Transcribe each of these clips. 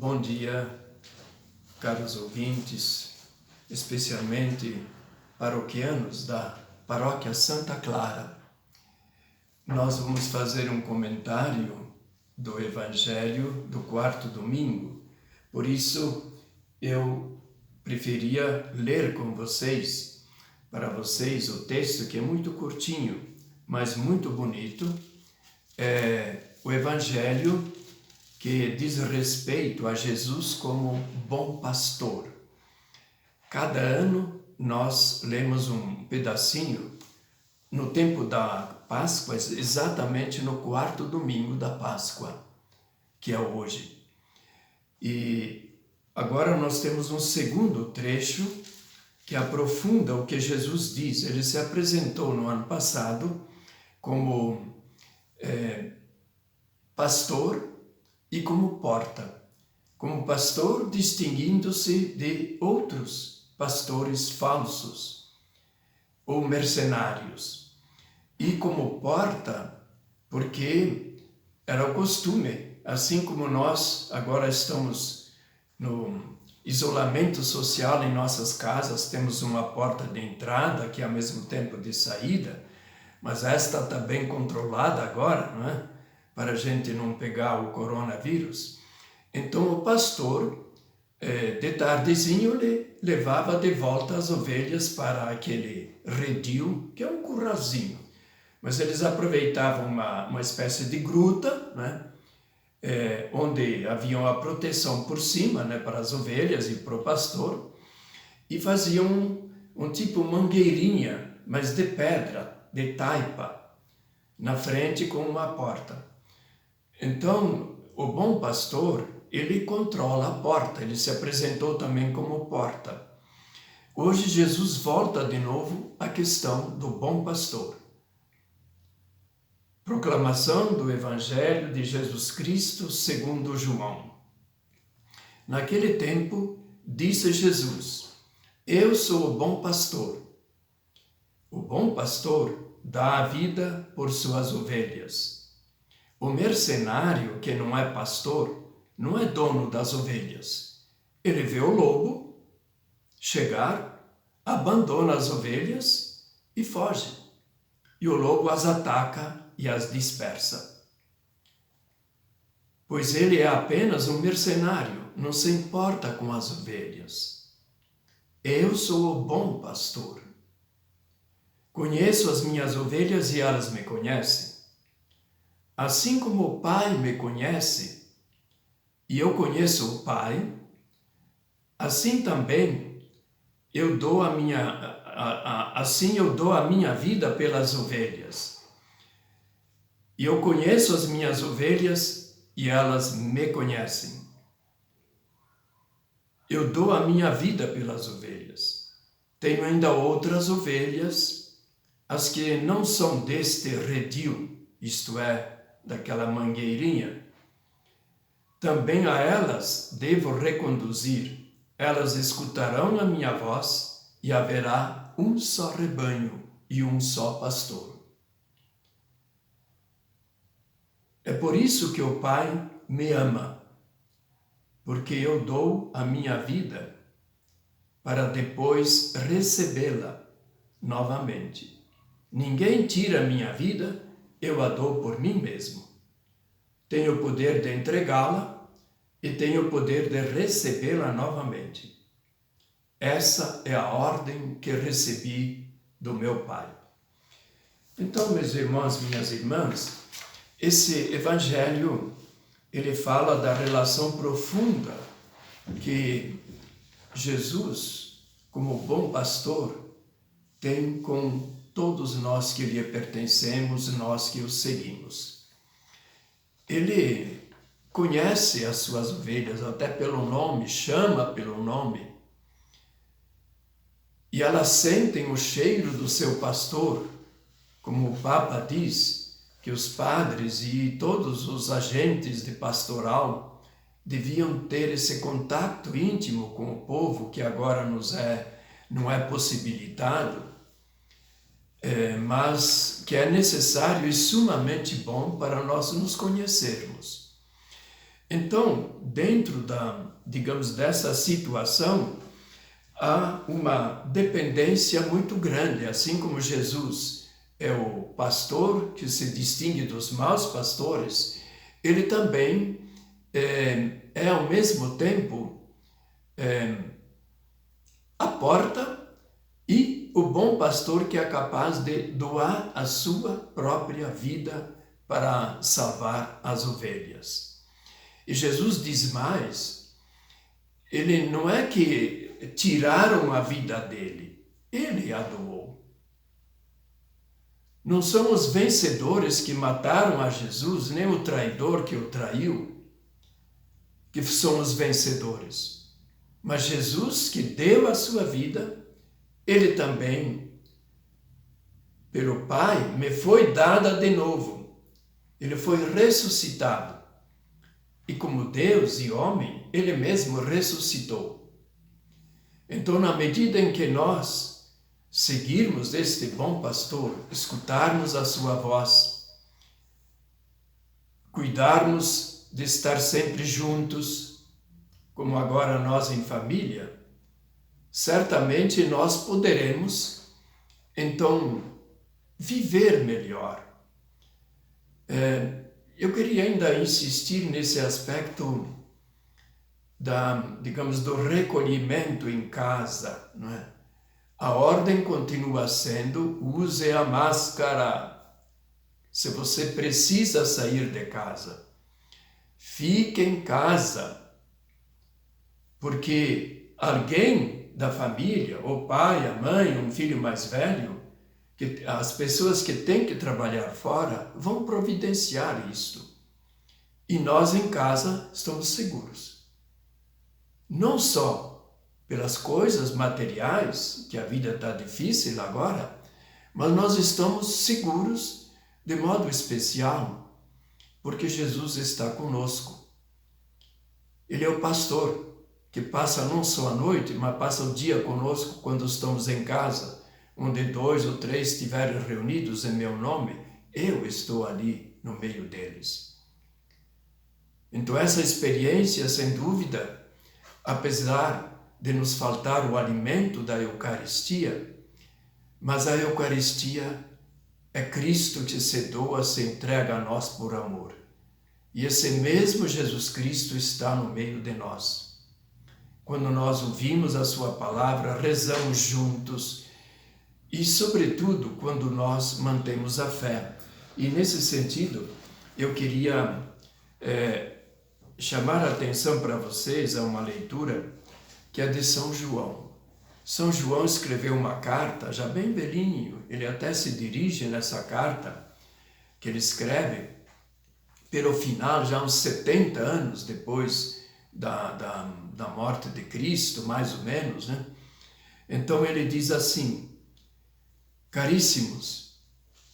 Bom dia, caros ouvintes, especialmente paroquianos da Paróquia Santa Clara. Nós vamos fazer um comentário do Evangelho do quarto domingo, por isso eu preferia ler com vocês, para vocês, o texto que é muito curtinho, mas muito bonito, o Evangelho que diz respeito a Jesus como bom pastor. Cada ano nós lemos um pedacinho no tempo da Páscoa, exatamente no quarto domingo da Páscoa, que é hoje. E agora nós temos um segundo trecho que aprofunda o que Jesus diz. Ele se apresentou no ano passado como pastor e como porta. Como pastor, distinguindo-se de outros pastores falsos ou mercenários. E como porta, porque era o costume, assim como nós agora estamos no isolamento social em nossas casas, temos uma porta de entrada que é ao mesmo tempo de saída, mas esta está bem controlada agora, não é? Para a gente não pegar o coronavírus. Então o pastor, de tardezinho, levava de volta as ovelhas para aquele redil, que é um curralzinho. Mas eles aproveitavam uma espécie de gruta, né? Onde havia uma proteção por cima, né, para as ovelhas e para o pastor, e faziam um tipo mangueirinha, mas de pedra, de taipa, na frente com uma porta. Então, o bom pastor, ele controla a porta, ele se apresentou também como porta. Hoje Jesus volta de novo à questão do bom pastor. Proclamação do Evangelho de Jesus Cristo segundo João. Naquele tempo, disse Jesus: Eu sou o bom pastor. O bom pastor dá a vida por suas ovelhas. O mercenário, que não é pastor, não é dono das ovelhas. Ele vê o lobo chegar, abandona as ovelhas e foge. E o lobo as ataca e as dispersa. Pois ele é apenas um mercenário, não se importa com as ovelhas. Eu sou o bom pastor. Conheço as minhas ovelhas e elas me conhecem. Assim como o Pai me conhece e eu conheço o Pai, assim também eu dou a minha vida pelas ovelhas. E eu conheço as minhas ovelhas e elas me conhecem. Eu dou a minha vida pelas ovelhas. Tenho ainda outras ovelhas, as que não são deste redil, isto é, daquela mangueirinha. Também a elas devo reconduzir. Elas escutarão a minha voz e haverá um só rebanho e um só pastor. É por isso que o Pai me ama, porque eu dou a minha vida para depois recebê-la novamente. Ninguém tira a minha vida, eu a dou por mim mesmo. Tenho o poder de entregá-la e tenho o poder de recebê-la novamente. Essa é a ordem que recebi do meu Pai. Então, meus irmãos, minhas irmãs, esse Evangelho, ele fala da relação profunda que Jesus, como bom pastor, tem com todos nós que lhe pertencemos, nós que o seguimos. Ele conhece as suas ovelhas até pelo nome, chama pelo nome, e elas sentem o cheiro do seu pastor, como o Papa diz, que os padres e todos os agentes de pastoral deviam ter esse contato íntimo com o povo que agora não é possibilitado, mas que é necessário e sumamente bom para nós nos conhecermos. Então, dentro digamos, dessa situação, há uma dependência muito grande, assim como Jesus é o pastor que se distingue dos maus pastores, ele também é ao mesmo tempo a porta e o bom pastor que é capaz de doar a sua própria vida para salvar as ovelhas. E Jesus diz mais, ele não é que tiraram a vida dele, ele a doou. Não são os vencedores que mataram a Jesus, nem o traidor que o traiu, que são os vencedores. Mas Jesus, que deu a sua vida, ele também, pelo Pai, me foi dada de novo. Ele foi ressuscitado. E como Deus e homem, ele mesmo ressuscitou. Então, na medida em que nós seguirmos este bom pastor, escutarmos a sua voz, cuidarmos de estar sempre juntos, como agora nós em família, certamente nós poderemos, então, viver melhor. Eu queria ainda insistir nesse aspecto digamos, do recolhimento em casa, não é? A ordem continua sendo: use a máscara. Se você precisa sair de casa, fique em casa, porque alguém da família, o pai, a mãe, um filho mais velho, as pessoas que têm que trabalhar fora vão providenciar isto. E nós em casa estamos seguros. Não só pelas coisas materiais, que a vida está difícil agora, mas nós estamos seguros de modo especial, porque Jesus está conosco. Ele é o pastor que passa não só a noite, mas passa o dia conosco quando estamos em casa, onde 2 ou 3 estiverem reunidos em meu nome, eu estou ali no meio deles. Então essa experiência, sem dúvida, apesar de nos faltar o alimento da Eucaristia, mas a Eucaristia é Cristo que se doa, se entrega a nós por amor. E esse mesmo Jesus Cristo está no meio de nós. Quando nós ouvimos a sua palavra, rezamos juntos e, sobretudo, quando nós mantemos a fé. E, nesse sentido, eu queria chamar a atenção para vocês a uma leitura que é de São João. São João escreveu uma carta, já bem velhinho, ele até se dirige nessa carta que ele escreve, pelo final, já uns 70 anos depois da morte de Cristo, mais ou menos, né? Então ele diz assim: caríssimos,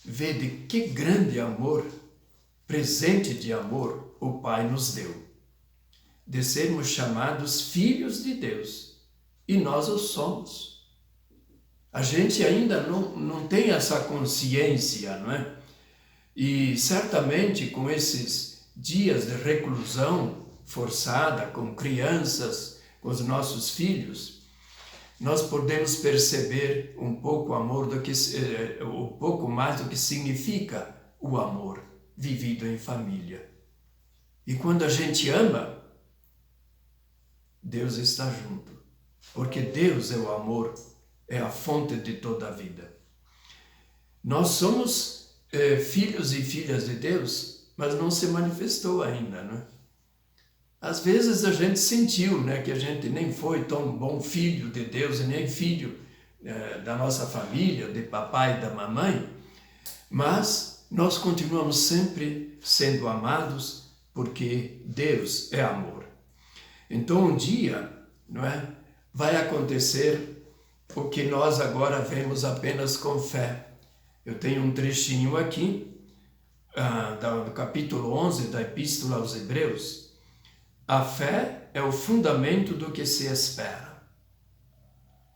vede que grande amor, presente de amor, o Pai nos deu, de sermos chamados filhos de Deus, e nós o somos. A gente ainda não tem essa consciência, não é? E certamente com esses dias de reclusão forçada, com crianças, com os nossos filhos, nós podemos perceber um pouco um pouco mais do que significa o amor vivido em família. E quando a gente ama, Deus está junto, porque Deus é o amor, é a fonte de toda a vida. Nós somos filhos e filhas de Deus, mas não se manifestou ainda, né? Às vezes a gente sentiu, né, que a gente nem foi tão bom filho de Deus e nem filho da nossa família, de papai e da mamãe, mas nós continuamos sempre sendo amados porque Deus é amor. Então um dia, não é, vai acontecer o que nós agora vemos apenas com fé. Eu tenho um trechinho aqui, do capítulo 11 da Epístola aos Hebreus. A fé é o fundamento do que se espera.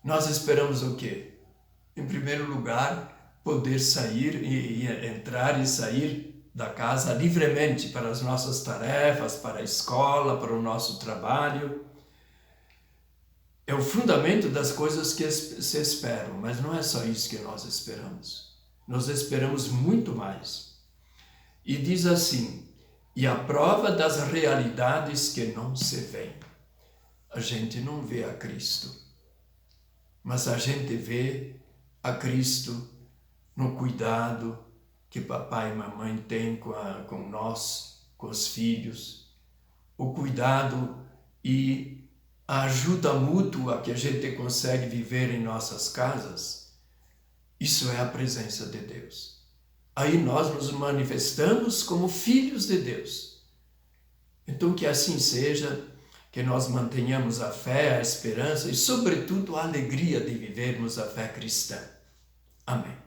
Nós esperamos o quê? Em primeiro lugar, poder sair e entrar e sair da casa livremente para as nossas tarefas, para a escola, para o nosso trabalho. É o fundamento das coisas que se esperam, mas não é só isso que nós esperamos. Nós esperamos muito mais. E diz assim, e a prova das realidades que não se veem. A gente não vê a Cristo, mas a gente vê a Cristo no cuidado que papai e mamãe têm com nós, com os filhos, o cuidado e a ajuda mútua que a gente consegue viver em nossas casas. Isso é a presença de Deus. Aí nós nos manifestamos como filhos de Deus. Então que assim seja, que nós mantenhamos a fé, a esperança e sobretudo a alegria de vivermos a fé cristã. Amém.